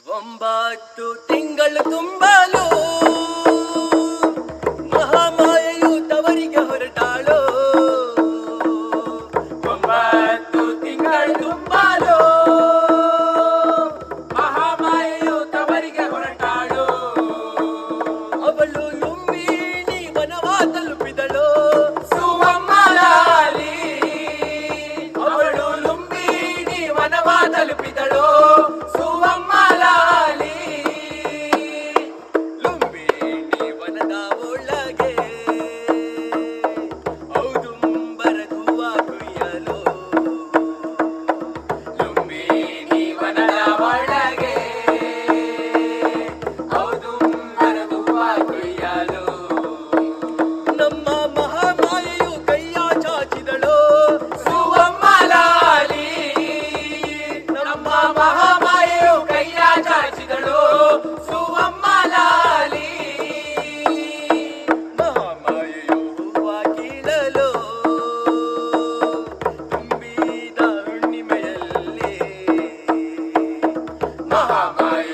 9 ತಿಂಗಳು ತುಂಬಲು ಮಹಾಮಾಯೆಯು ತವರಿಗೆ ಹೊರಟಾಳು. 9 ತಿಂಗಳು ತುಂಬಲು ಮಹಾಮಾಯೆಯು ತವರಿಗೆ ಹೊರಟಾಳು. ಅವಳು ಲುಂಬಿನಿ ವನವ ತಲುಪಿದಳು. ಸುವಮ್ಮಲಾಲಿ ಅವಳು ಲುಂಬಿನಿ ವನವ ತಲುಪಿದಳು. ಸುವಮ್ಮಲಾಲಿ ಲುಂಬಿನಿ ವನದ ಒಳಗೆ ಔದುಂಬರಗುವ ಕುಯ್ಯಲು. ಲುಂಬಿನಿ ವನದ ಒಳಗೆ ಔದುಂಬರಗುವ ಕುಯ್ಯಲು. ನಮ್ಮ ಮಹಾಮಾಯೆಯು ಕೈಯ ಚಾಚಿದಳು. ಸುವಮ್ಮಲಾಲಿ ನಮ್ಮ ಮಹಾಮಾಯೆಯು ಕೈಯ ಚಾಚಿದಳು. ಸುವಮ್ಮಲಾಲಿ ಮಹಾಮಾಯೆಯು ಹೂವ ಕೀಳಲು ತುಂಬಿದ ಹುಣ್ಣಿಮೆಯಲ್ಲಿ. ಮಹಾಮಾಯೆಯು